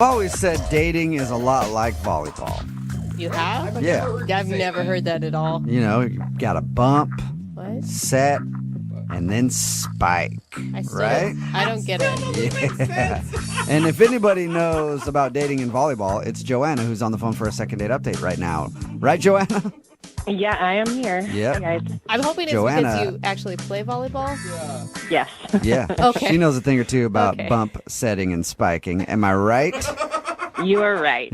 I've always said dating is a lot like volleyball. You have? Yeah. I've never heard that at all. You know, you got to bump, What? set, and then spike. Right? I don't get it. Yeah. And if anybody knows about dating in volleyball, it's Joanna, who's on the phone for a second date update right now. Right, Joanna? Yeah, I am here. Yep. Hey, guys. I'm hoping it's Joanna. because you actually play volleyball. Yes. Yeah. Okay. She knows a thing or two about Okay. bump, setting, and spiking. Am I right? You are right.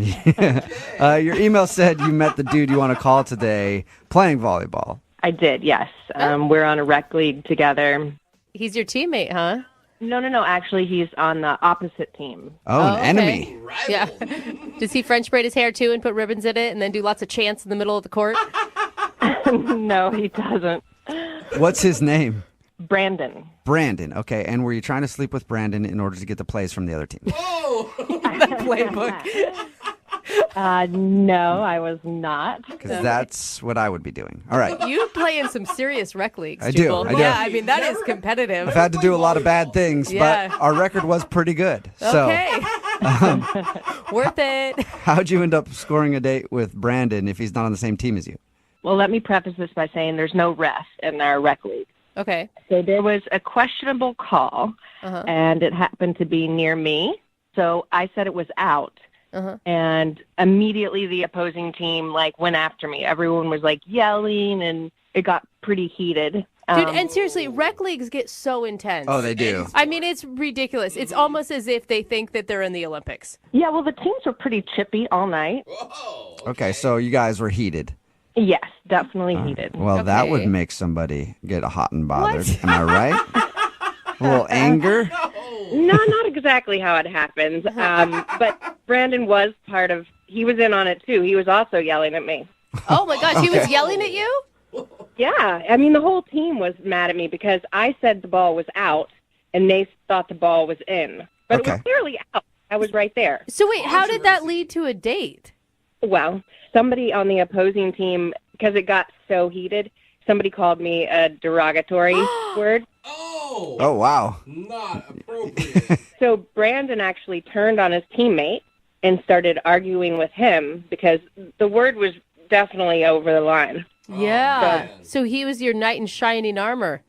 Your email said you met the dude you want to call today playing volleyball. I did, yes. We're on a rec league together. He's your teammate, huh? No. Actually, he's on the opposite team. Oh, an okay. enemy. Yeah. Does he French braid his hair too and put ribbons in it and then do lots of chants in the middle of the court? No, he doesn't. What's his name? Brandon. Brandon. Okay. And were you trying to sleep with Brandon in order to get the plays from the other team? That playbook. No, I was not. Because that's what I would be doing. All right. You play in some serious rec leagues, I do, Jubal. I do. Yeah, I mean, that is competitive. I've had to do a lot of bad things, Yeah. but our record was pretty good. So, Okay. Worth it. how'd you end up scoring a date with Brandon if he's not on the same team as you? Well, let me preface this by saying there's no ref in our rec league. Okay. So there was a questionable call, and it happened to be near me. So I said it was out. And immediately the opposing team went after me. Everyone was yelling, and it got pretty heated. Dude, and seriously, rec leagues get so intense. Oh, they do. I mean, it's ridiculous. It's almost as if they think that they're in the Olympics. Yeah, well, the teams were pretty chippy all night. Okay, so you guys were heated. Yes, definitely heated. Well, that Okay. would make somebody get hot and bothered. Am I right? A little anger? No, not exactly how it happens. But Brandon was he was in on it too. He was also yelling at me. Oh my gosh, he was yelling at you? Yeah, I mean, the whole team was mad at me because I said the ball was out and they thought the ball was in. But it was clearly out. I was right there. So wait, how did that lead to a date? Well, somebody on the opposing team, because it got so heated, somebody called me a derogatory word. Oh, wow. Not appropriate. So Brandon actually turned on his teammate and started arguing with him because the word was definitely over the line. Yeah. So he was your knight in shining armor.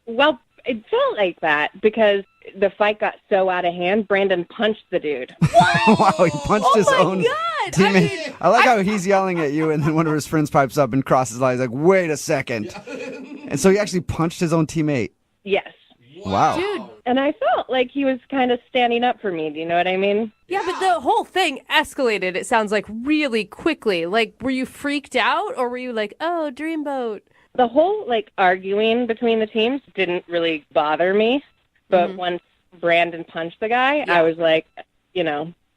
Well, it felt like that because the fight got so out of hand, Brandon punched the dude. Wow, he punched his own God. teammate. I like how he's yelling at you, and then one of his friends pipes up and crosses lines like, wait a second. And so he actually punched his own teammate. Yes. Wow. Dude. And I felt like he was kind of standing up for me. Do you know what I mean? Yeah, but the whole thing escalated, it sounds like, really quickly. Like, were you freaked out or were you like, oh, dreamboat? The whole, arguing between the teams didn't really bother me. But once Brandon punched the guy, I was like,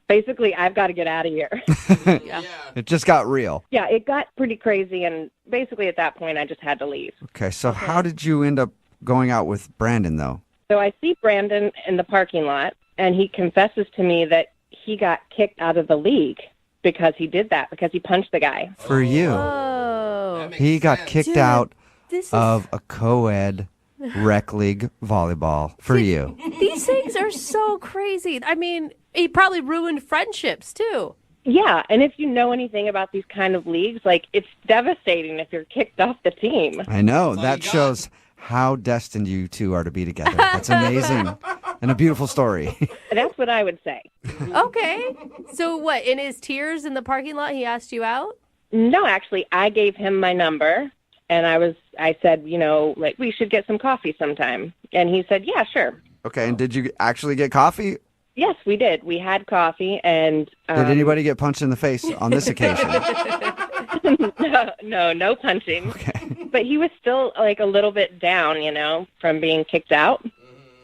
basically, I've got to get out of here. Yeah. It just got real. Yeah, it got pretty crazy. And basically, at that point, I just had to leave. Okay, so how did you end up going out with Brandon, though? So I see Brandon in the parking lot, and he confesses to me that he got kicked out of the league because he did that, because he punched the guy. For you. Oh. He got kicked Dude, out this is... of a co-ed rec league volleyball for you. These things are so crazy. I mean, he probably ruined friendships, too. Yeah, and if you know anything about these kind of leagues, it's devastating if you're kicked off the team. I know. That shows how destined you two are to be together. That's amazing. And a beautiful story. That's what I would say. Okay. So what, in his tears in the parking lot, he asked you out? No, actually, I gave him my number, and I said, we should get some coffee sometime. And he said, yeah, sure. Okay, and did you actually get coffee? Yes, we did. We had coffee, and... Did anybody get punched in the face on this occasion? No punching. Okay. But he was still, a little bit down, from being kicked out.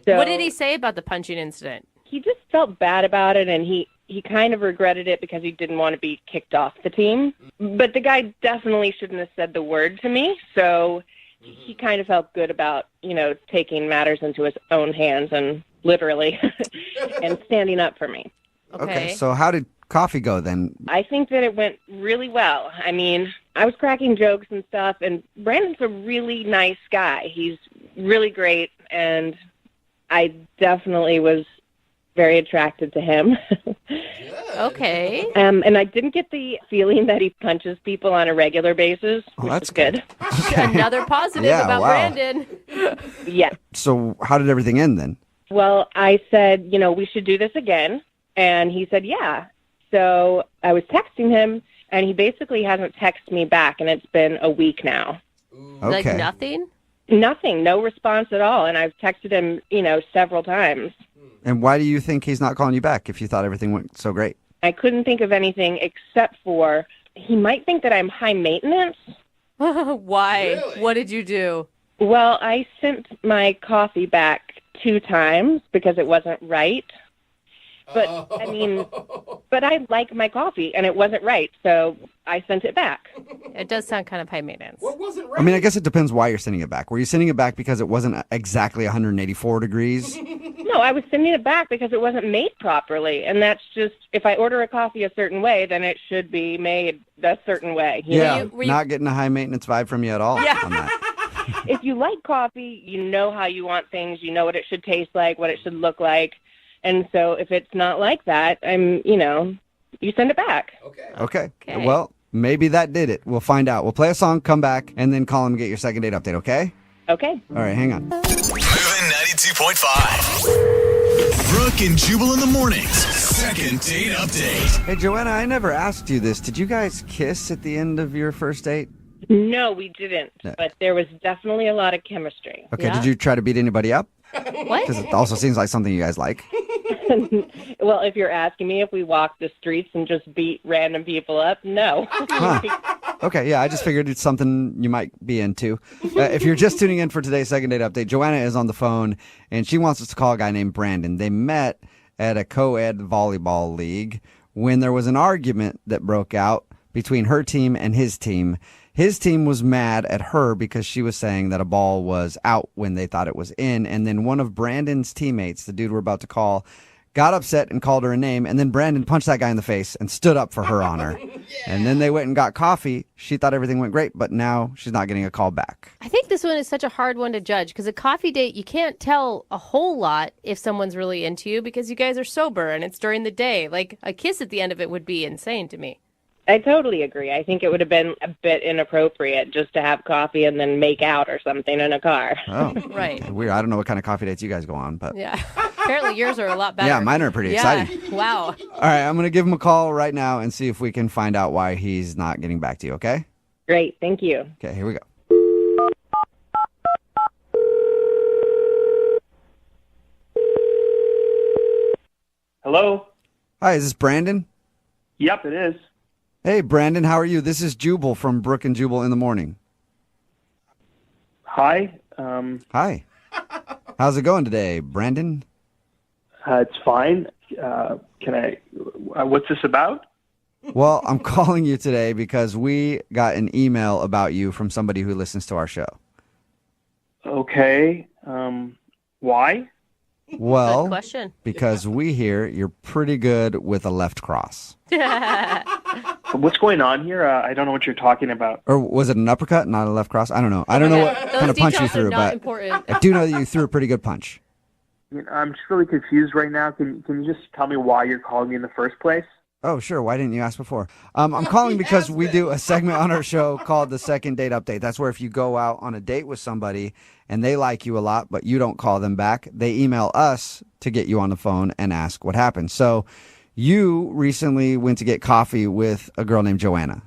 So What did he say about the punching incident? he just felt bad about it, and he kind of regretted it because he didn't want to be kicked off the team. But the guy definitely shouldn't have said the word to me, so he kind of felt good about, taking matters into his own hands and literally and standing up for me. Okay, so how did coffee go then? I think that it went really well. I mean, I was cracking jokes and stuff, and Brandon's a really nice guy. He's really great, and I definitely was very attracted to him. Okay. And I didn't get the feeling that he punches people on a regular basis, which that's is good. Another positive Yeah, about wow. Brandon. Yeah. So how did everything end then? Well, I said, we should do this again. And he said, yeah. So I was texting him, and he basically hasn't texted me back, and it's been a week now. Like Okay. nothing? Nothing, no response at all. And I've texted him, several times. And why do you think he's not calling you back if you thought everything went so great? I couldn't think of anything except for he might think that I'm high maintenance. Why? Really? What did you do? Well, I sent my coffee back 2 times because it wasn't right. But, but I like my coffee, and it wasn't right, so I sent it back. It does sound kind of high maintenance. What wasn't right? I mean, I guess it depends why you're sending it back. Were you sending it back because it wasn't exactly 184 degrees? No, I was sending it back because it wasn't made properly, and that's just, if I order a coffee a certain way, then it should be made a certain way. Yeah, were you- not getting a high maintenance vibe from you at all Yeah. on that. If you like coffee, you know how you want things, you know what it should taste like, what it should look like. And so if it's not like that, you send it back. Okay. Okay. Okay. Well, maybe that did it. We'll find out. We'll play a song, come back, and then call him and get your second date update, okay? Okay. All right, hang on. Moving 92.5. Brooke and Jubal in the mornings. Second date update. Hey, Joanna, I never asked you this. Did you guys kiss at the end of your first date? No, we didn't, Yeah. but there was definitely a lot of chemistry. Okay, Yeah. did you try to beat anybody up? What? Because it also seems like something you guys like. Well, if you're asking me if we walked the streets and just beat random people up, no. Huh. Okay, yeah, I just figured it's something you might be into. If you're just tuning in for today's second date update, Joanna is on the phone, and she wants us to call a guy named Brandon. They met at a co-ed volleyball league when there was an argument that broke out between her team and his team. His team was mad at her because she was saying that a ball was out when they thought it was in. And then one of Brandon's teammates, the dude we're about to call, got upset and called her a name. And then Brandon punched that guy in the face and stood up for her honor. And then they went and got coffee. She thought everything went great, but now she's not getting a call back. I think this one is such a hard one to judge because a coffee date, you can't tell a whole lot if someone's really into you because you guys are sober and it's during the day. Like a kiss at the end of it would be insane to me. I totally agree. I think it would have been a bit inappropriate just to have coffee and then make out or something in a car. Oh, Right. weird. I don't know what kind of coffee dates you guys go on, but Yeah. Apparently yours are a lot better. yeah, mine are pretty exciting. Wow. All right, I'm going to give him a call right now and see if we can find out why he's not getting back to you, okay? Great. Thank you. Okay, here we go. Hello? Hi, is this Brandon? Yep, it is. Hey, Brandon, how are you? This is Jubal from Brooke and Jubal in the Morning. Hi. Hi. How's it going today, Brandon? It's fine. Can I? What's this about? Well, I'm calling you today because we got an email about you from somebody who listens to our show. Okay. Why? Good Well, question. because we hear you're pretty good with a left cross. What's going on here? I don't know what you're talking about. Or was it an uppercut, not a left cross? I don't know. I don't know what Those kind of punch you details are threw, not but important. I do know that you threw a pretty good punch. I'm just really confused right now. Can you just tell me why you're calling me in the first place? Oh, sure. Why didn't you ask before? I'm calling because we do a segment on our show called the Second Date Update. That's where if you go out on a date with somebody and they like you a lot, but you don't call them back, they email us to get you on the phone and ask what happened. So you recently went to get coffee with a girl named Joanna.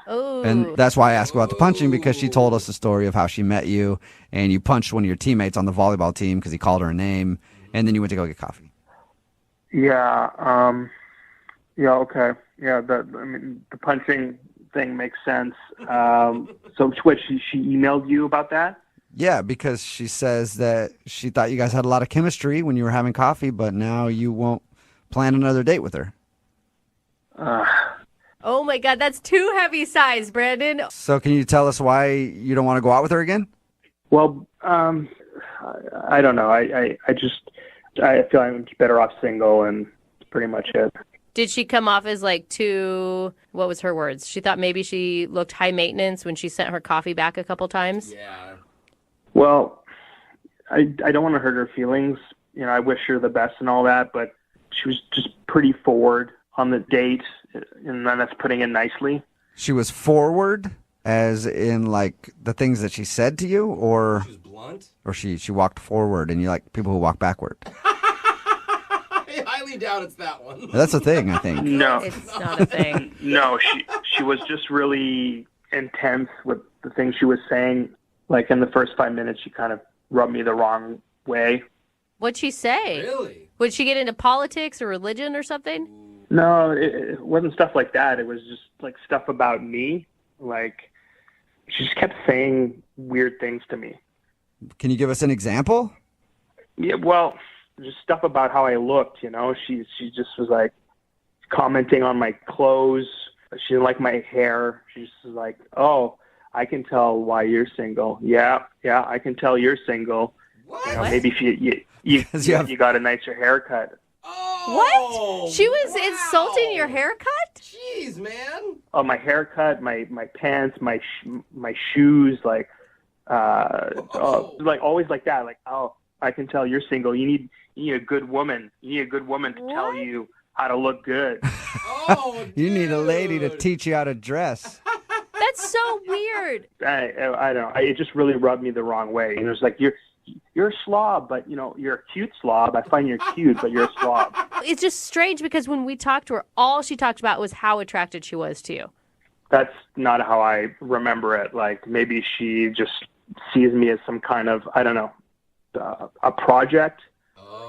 Oh. And that's why I asked about the punching, because she told us the story of how she met you and you punched one of your teammates on the volleyball team because he called her a name, and then you went to go get coffee. Yeah. Yeah. Okay. Yeah. The punching thing makes sense. So what? She emailed you about that? Yeah, because she says that she thought you guys had a lot of chemistry when you were having coffee, but now you won't plan another date with her. Oh my God, that's too heavy size, Brandon. So can you tell us why you don't want to go out with her again? Well, I don't know. I feel I'm better off single, and that's pretty much it. Did she come off as like too, what was her words? She thought maybe she looked high maintenance when she sent her coffee back a couple times? Yeah. Well, I don't want to hurt her feelings, I wish her the best and all that, but she was just pretty forward on the date, and then that's putting it nicely. She was forward, as in like the things that she said to you, or She's blunt. or she walked forward, and you like people who walk backward. I highly doubt it's that one. That's a thing, I think. No, It's not a thing. no, she was just really intense with the things she was saying. Like in the first 5 minutes, she kind of rubbed me the wrong way. What'd she say? Really? Would she get into politics or religion or something? No, it wasn't stuff like that. It was just like stuff about me. Like she just kept saying weird things to me. Can you give us an example? Yeah, well, just stuff about how I looked. She just was like commenting on my clothes. She didn't like my hair. She just was like, "Oh, I can tell why you're single." Yeah, I can tell you're single. What? Maybe if you got a nicer haircut. Oh, What? She was insulting your haircut? Jeez, man. Oh, my haircut, my pants, my shoes, like like always like that. Like, oh, I can tell you're single. You need a good woman. You need a good woman to tell What? you how to look good. Oh, You need a lady to dude. teach you how to dress. That's so weird. I don't know. It just really rubbed me the wrong way. It was like you're a slob, but you're a cute slob. I find you're cute, but you're a slob. It's just strange because when we talked to her, all she talked about was how attracted she was to you. That's not how I remember it. Like maybe she just sees me as some kind of, I don't know, a project.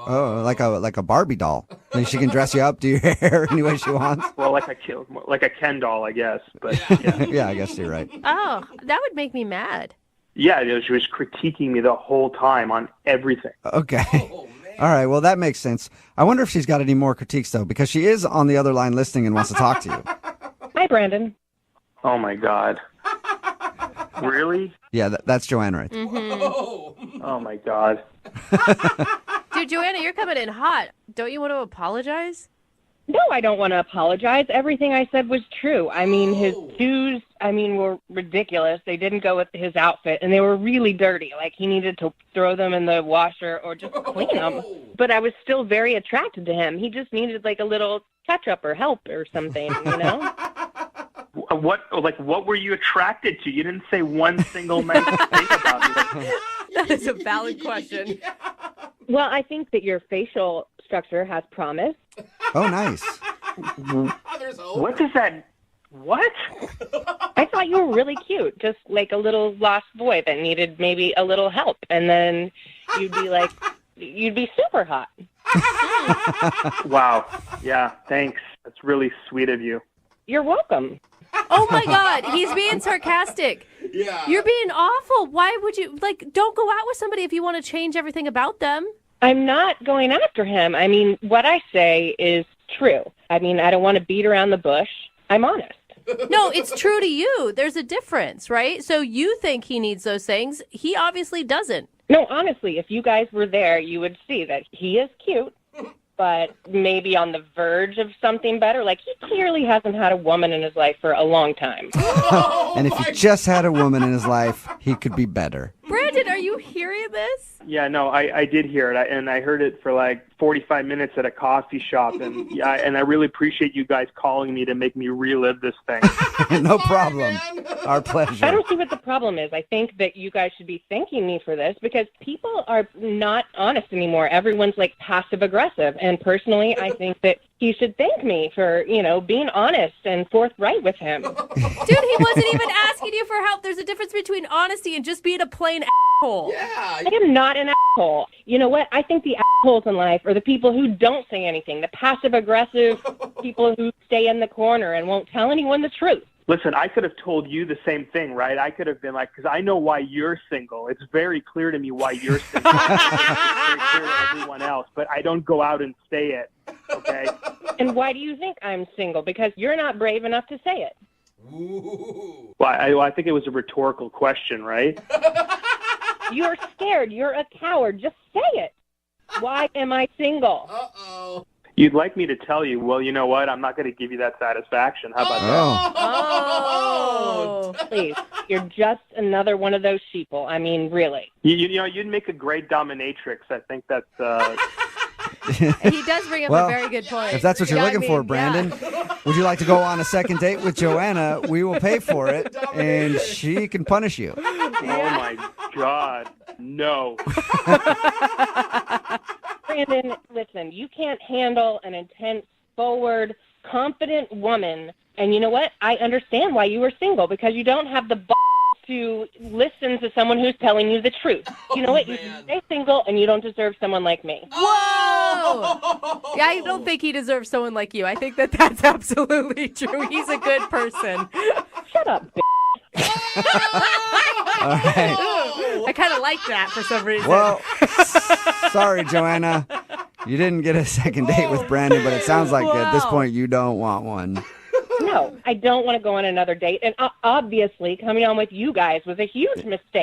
Oh, like a Barbie doll. I mean, she can dress you up, do your hair any way she wants. Well, like a Ken doll, I guess. But yeah. Yeah, I guess you're right. Oh, that would make me mad. Yeah, she was critiquing me the whole time on everything. Okay. Oh, man. All right. Well, that makes sense. I wonder if she's got any more critiques, though, because she is on the other line listening and wants to talk to you. Hi, Brandon. Oh my God. Really? Yeah, that's Joanna right there. Oh. Oh my God. Dude, Joanna, you're coming in hot. Don't you want to apologize? No, I don't want to apologize. Everything I said was true. I mean, his shoes, were ridiculous. They didn't go with his outfit, and they were really dirty. Like, he needed to throw them in the washer or just clean them. But I was still very attracted to him. He just needed, like, a little touch-up or help or something, What were you attracted to? You didn't say one single nice thing about me. That is a valid question. Well, I think that your facial structure has promise. Oh, nice. There's hope. What does that... What? I thought you were really cute, just like a little lost boy that needed maybe a little help. And then you'd be super hot. Wow. Yeah, thanks. That's really sweet of you. You're welcome. Oh my God, he's being sarcastic. Yeah. You're being awful. Why would you, don't go out with somebody if you want to change everything about them. I'm not going after him. I mean, what I say is true. I mean, I don't want to beat around the bush. I'm honest. No, it's true to you. There's a difference, right? So you think he needs those things. He obviously doesn't. No, honestly, if you guys were there, you would see that he is cute, but maybe on the verge of something better. Like, he clearly hasn't had a woman in his life for a long time. And if he just had a woman in his life, he could be better. Brandon, are you hearing this? Yeah, no, I did hear it, and I heard it for like 45 minutes at a coffee shop, and I really appreciate you guys calling me to make me relive this thing. No problem. Our I pleasure. don't see what the problem is. I think that you guys should be thanking me for this because people are not honest anymore. Everyone's like passive aggressive. And personally, I think that he should thank me for, being honest and forthright with him. Dude, he wasn't even asking you for help. There's a difference between honesty and just being a plain asshole. Yeah. I am not an asshole. You know what? I think the assholes in life are the people who don't say anything, the passive aggressive people who stay in the corner and won't tell anyone the truth. Listen, I could have told you the same thing, right? I could have been like, because I know why you're single. It's very clear to me why you're single. It's very clear to everyone else, but I don't go out and say it, okay? And why do you think I'm single? Because you're not brave enough to say it. Ooh. Well, I think it was a rhetorical question, right? You're scared. You're a coward. Just say it. Why am I single? Uh-oh. You'd like me to tell you, well, you know what? I'm not going to give you that satisfaction. How about that? Oh. Oh. Please, you're just another one of those sheeple. I mean, really. You know, you'd make a great dominatrix. I think that's... He does bring up Well, a very good point. If that's what you're Yeah, I looking for, mean, Brandon, yeah. would you like to go on a second date with Joanna? We will pay for it, and she can punish you. Oh, my God. No. Brandon, listen, you can't handle an intense, forward, confident woman. And you know what? I understand why you were single, because you don't have the to listen to someone who's telling you the truth. You know what? You man. should stay single, and you don't deserve someone like me. Whoa! Yeah, I don't think he deserves someone like you. I think that that's absolutely true. He's a good person. Shut up, bitch. All right. I kind of like that for some reason. Well, sorry, Joanna. You didn't get a second date with Brandon, but it sounds like at this Wow. point you don't want one. No, I don't want to go on another date. And obviously, coming on with you guys was a huge mistake.